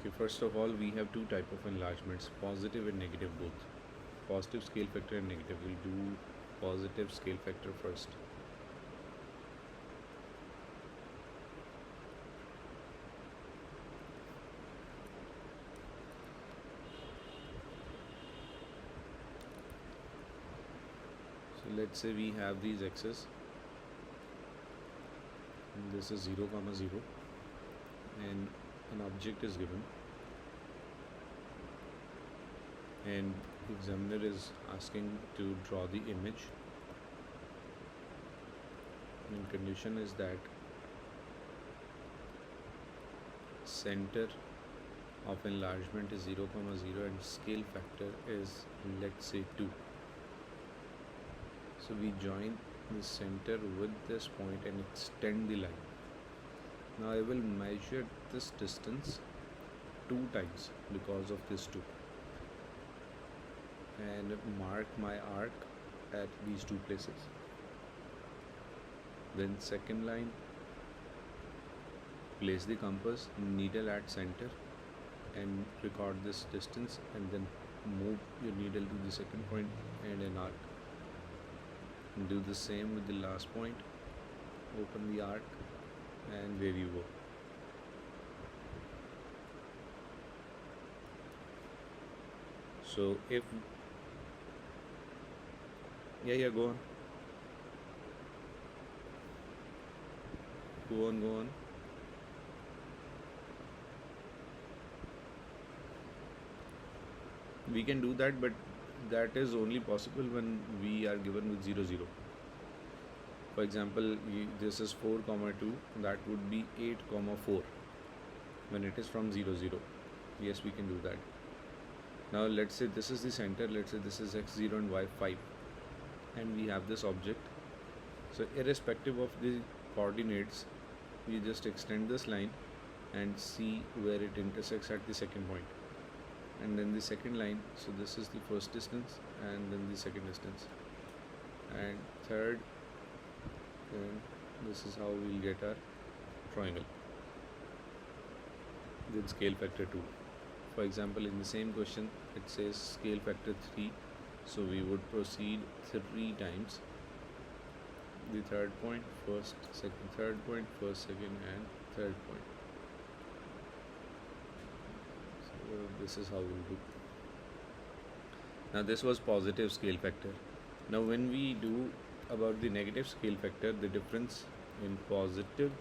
Okay, first of all, we have two type of enlargements, positive and negative both. Positive scale factor and negative. We'll do positive scale factor first. So let's say we have these x's, and this is 0 comma 0, and an object is given, and the examiner is asking to draw the image, and condition is that center of enlargement is 0 comma 0 and scale factor is, let's say, 2. So we join the center with this point and extend the line. Now I will measure this distance 2 times because of this 2, and mark my arc at these 2 places. Then second line, place the compass needle at center and record this distance, and then move your needle to the second point and an arc. And do the same with the last point, open the arc, and there you go. So if yeah, go on. Go on. We can do that, but that is only possible when we are given with 0 0. For example, this is 4 comma 2, that would be 8 comma 4 when it is from 0 0. Yes, we can do that. Now let's say this is the center, let's say this is x0 and y5, and we have this object. So irrespective of the coordinates, we just extend this line and see where it intersects at the second point, and then the second line. So this is the first distance, and then the second distance, and third, and this is how we'll get our triangle with scale factor 2. For example, in the same question it says scale factor 3, so we would proceed 3 times the third point, first, second, third point, first, second, and third point. So this is how we'll do. Now this was positive scale factor. Now when we do about the negative scale factor, the difference in positive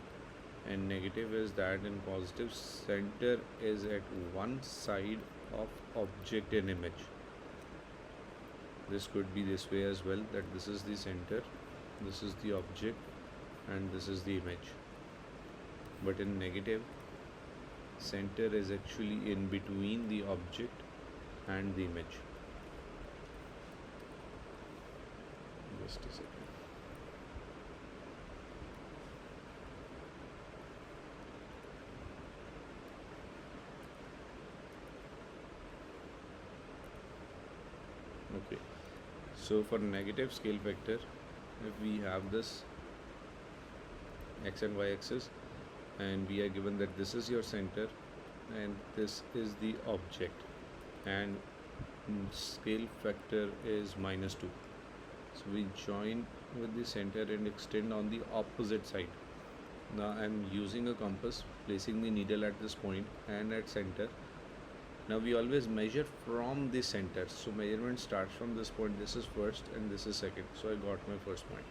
and negative is that in positive, center is at one side of object and image. This could be this way as well, that this is the center, this is the object, and this is the image. But in negative, center is actually in between the object and the image. Just a second. Okay, so for negative scale factor, if we have this x and y axis, and we are given that this is your center and this is the object, and scale factor is -2. So we join with the center and extend on the opposite side. Now I am using a compass, placing the needle at this point and at center. Now we always measure from the center, so measurement starts from this point. This is first and this is second, so I got my first point.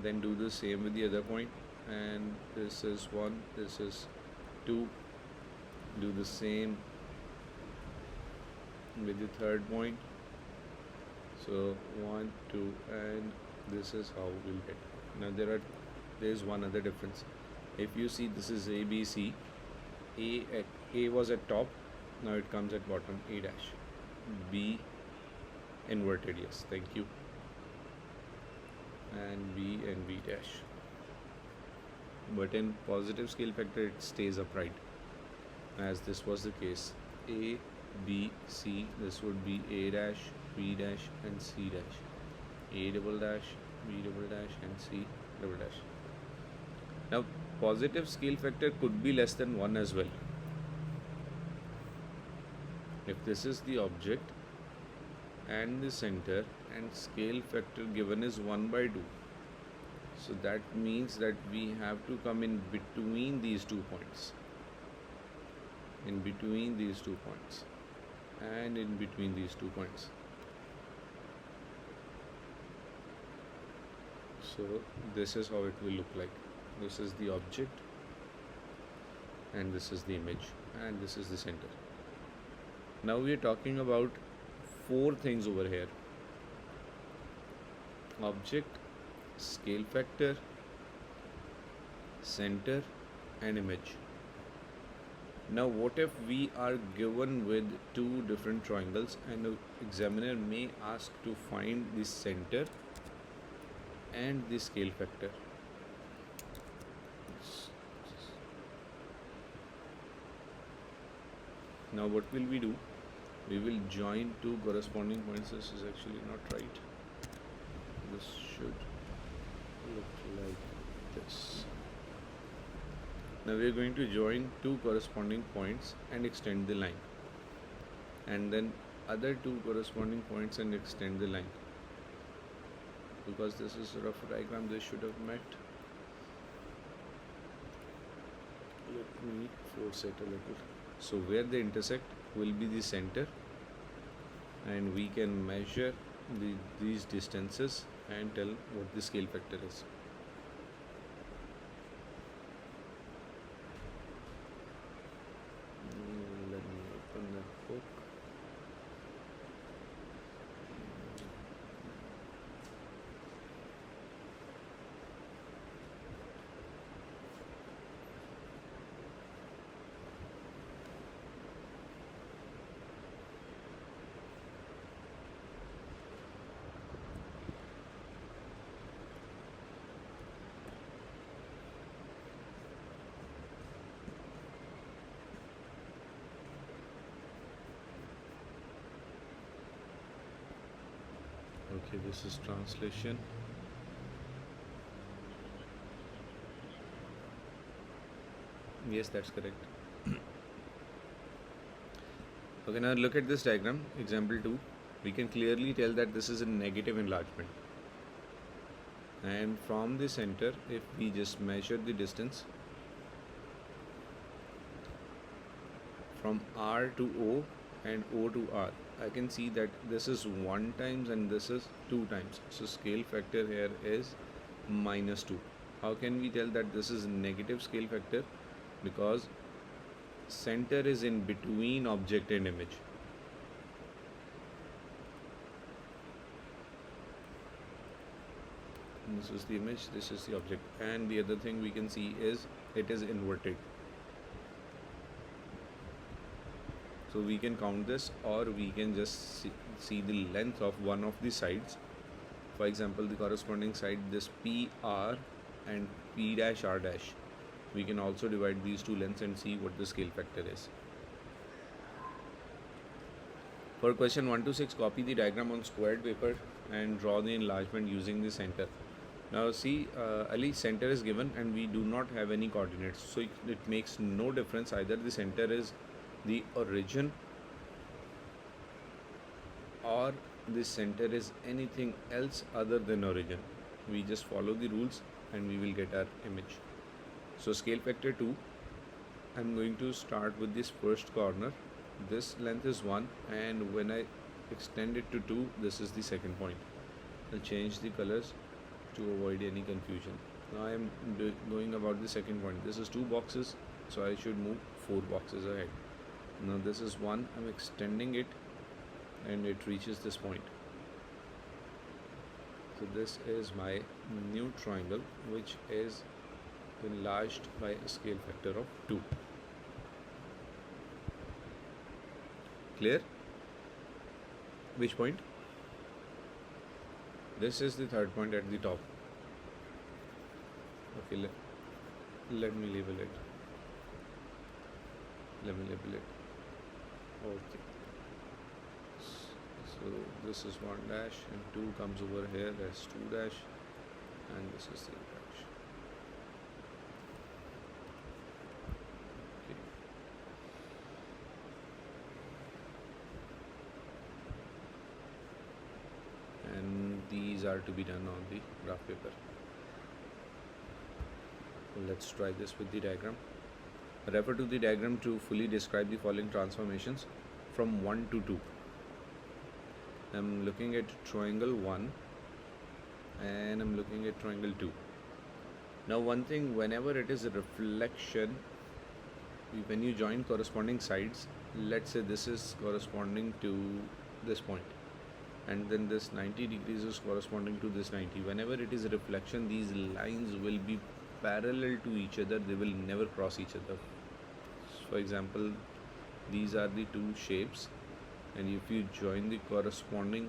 Then do the same with the other point, and this is 1, this is 2. Do the same with the third point. So 1, 2, and this is how we'll get. Now there is one other difference. If you see, this is A, B, C. A was at top, now it comes at bottom, A dash. B inverted, yes, thank you. And B and B dash. But in positive scale factor, it stays upright, as this was the case. A, B, C, this would be A dash, B dash, and C dash. A double dash, B double dash, and C double dash. Now positive scale factor could be less than 1 as well. If this is the object and the center and scale factor given is 1 by 2, so that means that we have to come in between these 2 points, in between these 2 points, and in between these 2 points. So this is how it will look like. This is the object and this is the image and this is the center. Now we are talking about 4 things over here: object, scale factor, center and image. Now what if we are given with 2 different triangles and the examiner may ask to find the center and the scale factor? Now what will we do? We will join 2 corresponding points. This is actually not right. This should look like this. Now we are going to join 2 corresponding points and extend the line, and then other 2 corresponding points and extend the line. Because this is a rough diagram, they should have met. Let me force it a little. So where they intersect will be the center, and we can measure these distances and tell what the scale factor is. Let me open that book. Okay, this is translation. Yes, that's correct. Okay, now look at this diagram, example 2. We can clearly tell that this is a negative enlargement. And from the center, if we just measure the distance from R to O and O to R, I can see that this is 1 times and this is 2 times. So scale factor here is -2. How can we tell that this is a negative scale factor? Because center is in between object and image. This is the image, this is the object, and the other thing we can see is it is inverted. So we can count this, or we can just see the length of one of the sides. For example, the corresponding side, this PR and P dash R dash. We can also divide these 2 lengths and see what the scale factor is. For question 1 to 6, copy the diagram on squared paper and draw the enlargement using the center. Now see, Ali, center is given and we do not have any coordinates, so it makes no difference. Either the center is the origin or the center is anything else other than origin. We just follow the rules and we will get our image. So scale factor 2, I'm going to start with this first corner. This length is 1, and when I extend it to 2, this is the second point. I'll change the colors to avoid any confusion. Now I am going about the second point. This is 2 boxes, so I should move 4 boxes ahead. Now this is 1, I'm extending it and it reaches this point. So this is my new triangle, which is enlarged by a scale factor of 2. Clear? Which point? This is the third point at the top. Okay, let me label it. Okay. So this is 1 dash and 2 comes over here, that's 2 dash, and this is 3 dash. are to be done on the graph paper. Let's try this with the diagram. Refer to the diagram to fully describe the following transformations from 1 to 2. I'm looking at triangle 1 and I'm looking at triangle 2. Now one thing, whenever it is a reflection, when you join corresponding sides, let's say this is corresponding to this point and then this 90 degrees is corresponding to this 90. Whenever it is a reflection, these lines will be parallel to each other, they will never cross each other. For example, these are the two shapes, and if you join the corresponding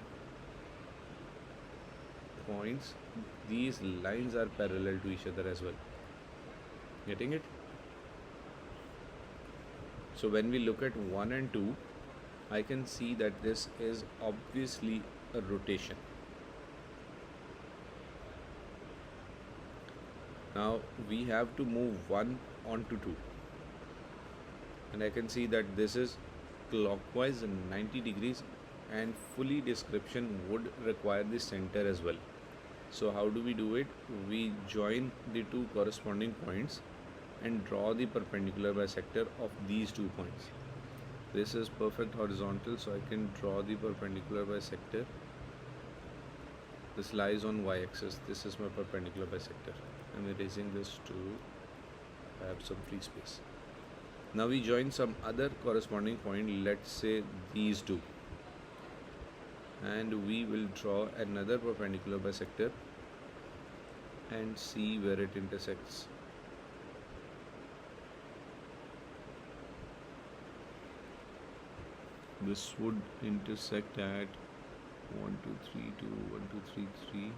points, these lines are parallel to each other as well. Getting it? So when we look at 1 and 2, I can see that this is obviously a rotation. Now we have to move 1 onto 2, and I can see that this is clockwise and 90 degrees, and fully description would require the center as well. So how do we do it? We join the two corresponding points and draw the perpendicular bisector of these 2 points. This is perfect horizontal, so I can draw the perpendicular bisector. This lies on y-axis. This is my perpendicular bisector. I'm erasing this to have some free space. Now we join some other corresponding point, let's say these 2, and we will draw another perpendicular bisector and see where it intersects. This would intersect at 1 2 3 2 1 2 3 3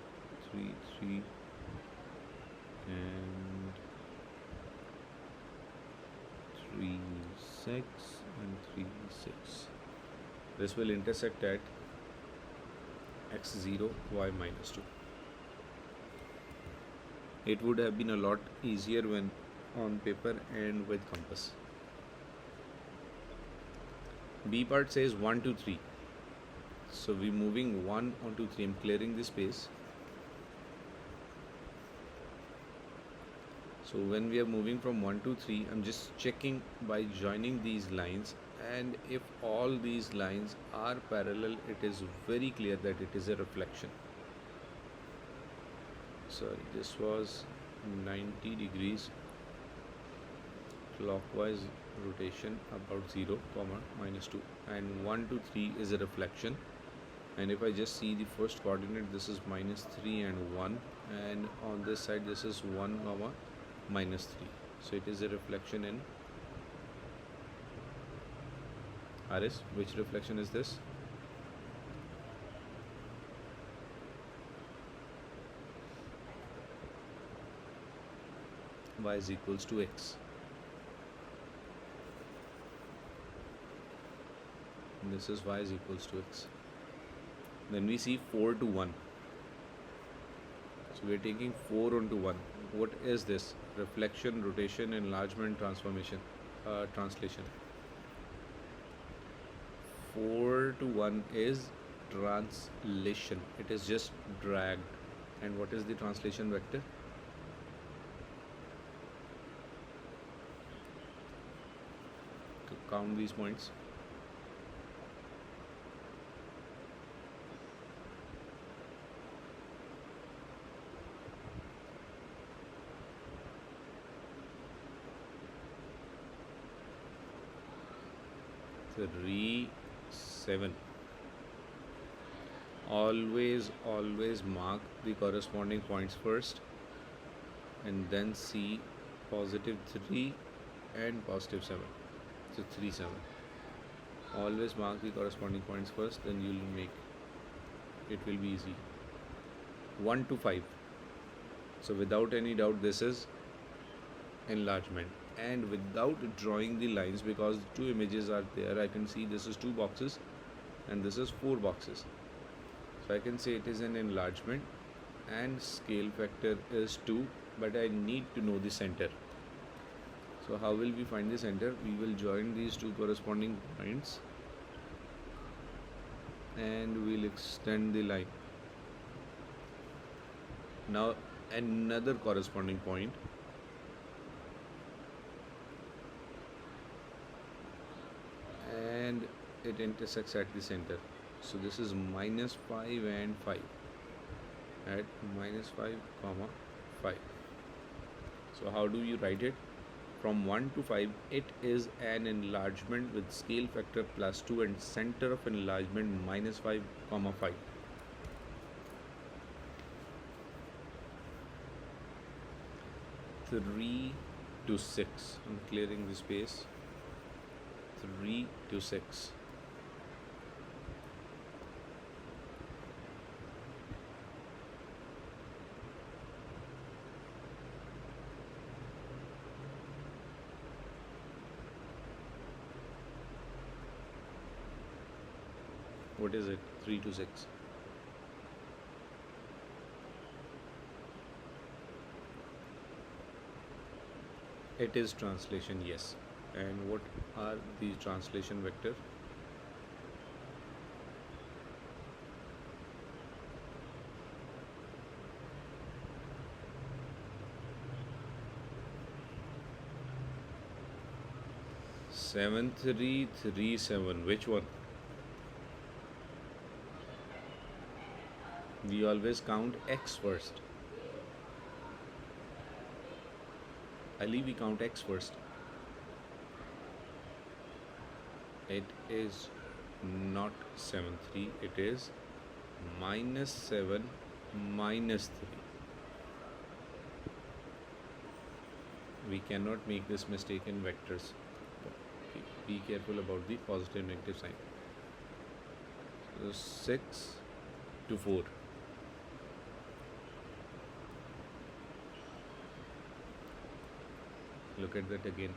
3 3 and 3 6 and 3 6. This will intersect at x0 y minus 2. It would have been a lot easier when on paper and with compass. B part says 1 2 3. So we're moving 1 onto 3. I'm clearing the space. So when we are moving from 1 to 3, I'm just checking by joining these lines, and if all these lines are parallel, it is very clear that it is a reflection. Sorry, this was 90 degrees clockwise rotation about 0 comma minus 2, and 1 to 3 is a reflection. And if I just see the first coordinate, this is minus 3 and 1, and on this side this is 1 comma minus 3. So it is a reflection in RS. Which reflection is this? Y is equals to x. And this is y is equals to x. Then we see 4 to 1. So we are taking 4 onto 1. What is this? Reflection, rotation, enlargement, transformation, translation. 4 to 1 is translation. It is just dragged. And what is the translation vector? To count these points. Re7. Always mark the corresponding points first, and then see positive 3 and positive 7. So 3 7. Always mark the corresponding points first, then you will make it will be easy. 1 to 5. So without any doubt, this is enlargement. And without drawing the lines, because two images are there, I can see this is 2 boxes and this is 4 boxes. So I can say it is an enlargement, and scale factor is 2, but I need to know the center. So how will we find the center? We will join these 2 corresponding points and we'll extend the line. Now another corresponding point, and it intersects at the center. So this is minus 5 and 5 at minus 5 comma 5. So how do you write it? From 1 to 5, it is an enlargement with scale factor plus 2 and center of enlargement minus 5 comma 5. Three to 6. I'm clearing the space. 3 to 6. What is it? 3 to 6. It is translation, yes. And what are the translation vector? Seven three three seven. Which one? We always count x first. Ali, we count x first. It is not 7 3, it is minus 7 minus 3. We cannot make this mistake in vectors. Be careful about the positive negative sign. So 6 to 4. Look at that again.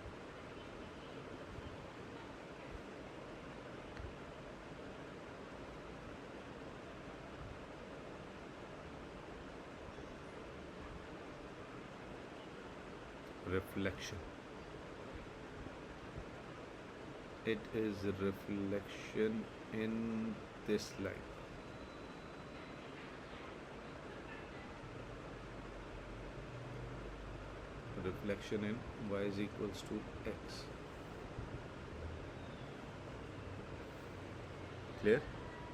Reflection. It is reflection in this line. Reflection in y is equals to x. Clear?